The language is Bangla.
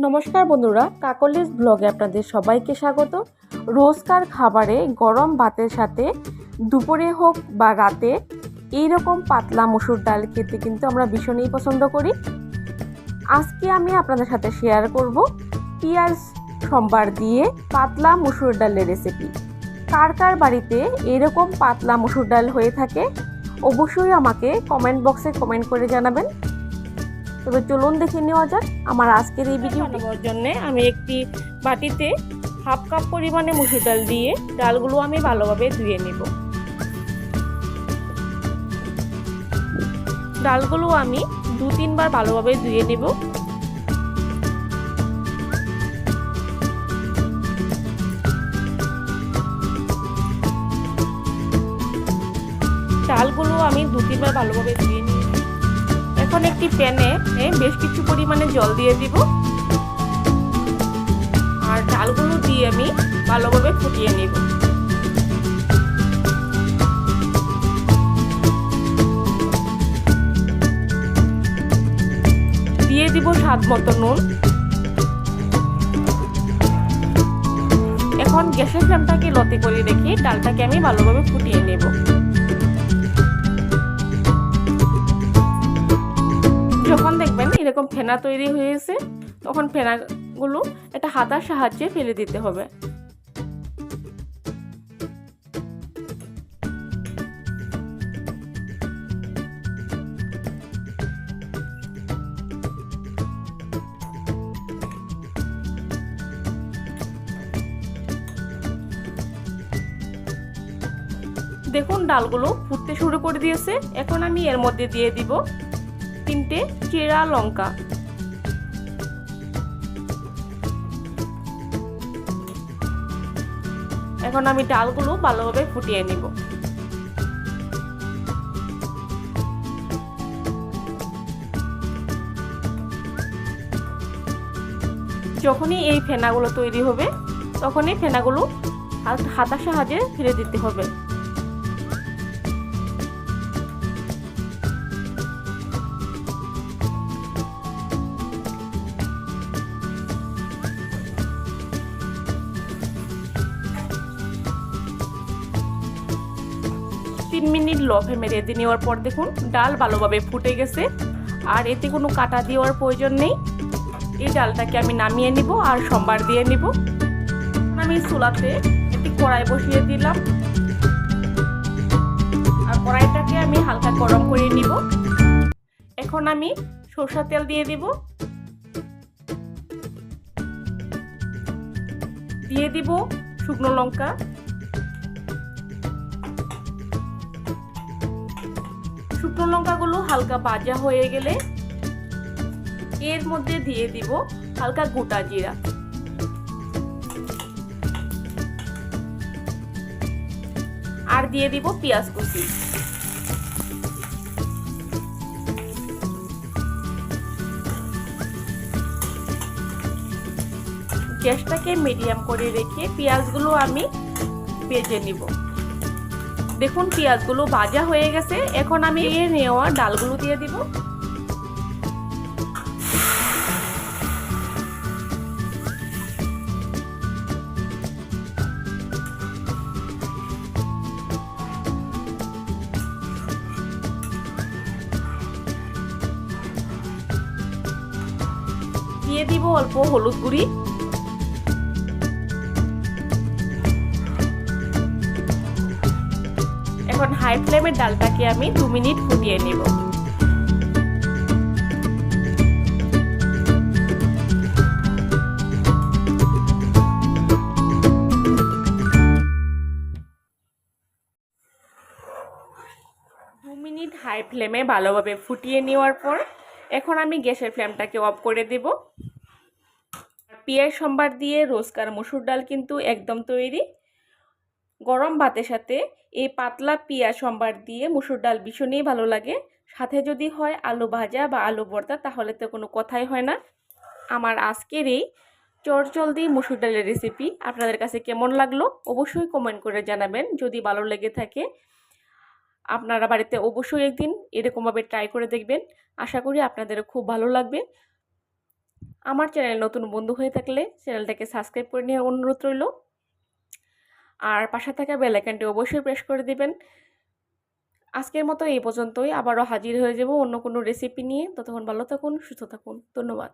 নমস্কার বন্ধুরা, কাকলিস ব্লগে আপনাদের সবাইকে স্বাগত। রোজকার খাবারে গরম ভাতের সাথে দুপুরে হোক বা রাতে এইরকম পাতলা মসুর ডাল খেতে কিন্তু আমরা ভীষণই পছন্দ করি। আজকে আমি আপনাদের সাথে শেয়ার করব পেঁয়াজ সম্বার দিয়ে পাতলা মসুর ডালের রেসিপি। কার কার বাড়িতে এরকম পাতলা মসুর ডাল হয়ে থাকে অবশ্যই আমাকে কমেন্ট বক্সে কমেন্ট করে জানাবেন। তবে চলুন দেখে নেওয়া যাক আমার আজকের এই ভিডিও বানানোর জন্য আমি একটি বাটিতে হাফ কাপ পরিমাণে মসুর ডাল দিয়ে ডালগুলো আমি ভালোভাবে ধুয়ে নেব। ডালগুলো আমি 2-3 বার ভালোভাবে ধুয়ে নেব। ডালগুলো আমি 2-3 বার ভালোভাবে ধুয়ে নিই। এখন একটি প্যানে বেশ কিছু পরিমাণে জল দিয়ে দিব আর ডালগুলো দিয়ে আমি ভালোভাবে ফুটিয়ে নেব। দিয়ে দিব স্বাদ মতো নুন। এখন গ্যাসের ফ্লেমটাকে লতে করে রেখে ডালটাকে আমি ভালোভাবে ফুটিয়ে নেব। যখন দেখবেন এরকম ফেনা তৈরি হয়েছে তখন ফেনাগুলো একটা হাতার সাহায্যে ফেলে দিতে হবে। দেখুন ডালগুলো ফুটতে শুরু করে দিয়েছে। এখন আমি এর মধ্যে দিয়ে দিব 3টে চেরা লঙ্কা। এখন আমি ডালগুলো ভালোভাবে ফুটিয়ে নিব। যখনই এই ফেনাগুলো তৈরি হবে তখনই ফেনাগুলো হাতার সাহায্যে ফেলে দিতে হবে। 3 মিনিট লো ফ্লেমে রেঁধে নেওয়ার পর দেখুন ডাল ভালোভাবে ফুটে গেছে আর এতে কোনো কাটা দেওয়ার প্রয়োজন নেই। এই ডালটাকে আমি নামিয়ে নিব আর সম্বার দিয়ে নিব। আমি চুলাতে একটি কড়াই বসিয়ে দিলাম আর কড়াইটাকে আমি হালকা গরম করে নিব। এখন আমি সরষের তেল দিয়ে দিব। দিয়ে দিব শুকনো লঙ্কা, শুকনো লঙ্কাগুলো হালকা ভাজা হয়ে গেলে এর মধ্যে দিয়ে দিব হালকা গোটা জিরা। আর দিয়ে দিব পেঁয়াজ কুচি। গ্যাসটাকে মিডিয়াম করে রেখে পেঁয়াজগুলো আমি ভেজে নিব। দেখুন পেঁয়াজগুলো ভাজা হয়ে গেছে। এখন আমি এই নেওয়া ডালগুলো দিয়ে দিব। দিয়ে দিব অল্প হলুদ গুঁড়ি। এখন হাই ফ্লেমে ডালটাকে আমি 2 মিনিট ফুটিয়ে নেব। হাই ফ্লেমে ভালোভাবে ফুটিয়ে নেওয়ার পর এখন আমি গ্যাসের ফ্লেমটাকে অফ করে দেব। পেঁয়াজ সম্বার দিয়ে রোজকার মসুর ডাল কিন্তু একদম তৈরি। গরম ভাতের সাথে এই পাতলা পেঁয়াজ সম্বার দিয়ে মসুর ডাল ভীষণই ভালো লাগে। সাথে যদি হয় আলু ভাজা বা আলু ভর্তা তাহলে তো কোনো কথাই হয় না। আমার আজকের এই চটজলদি মসুর ডালের রেসিপি আপনাদের কাছে কেমন লাগলো অবশ্যই কমেন্ট করে জানাবেন। যদি ভালো লেগে থাকে আপনারা বাড়িতে অবশ্যই একদিন এরকমভাবে ট্রাই করে দেখবেন। আশা করি আপনাদেরও খুব ভালো লাগবে। আমার চ্যানেল নতুন বন্ধু হয়ে থাকলে চ্যানেলটাকে সাবস্ক্রাইব করে নেওয়ার অনুরোধ রইল। আর পাশে থাকা বেল আইকনটি অবশ্যই প্রেস করে দিবেন। আজকের মতো এই পর্যন্তই, আবারও হাজির হয়ে যাব অন্য কোনো রেসিপি নিয়ে। ততক্ষণ ভালো থাকুন, সুস্থ থাকুন। ধন্যবাদ।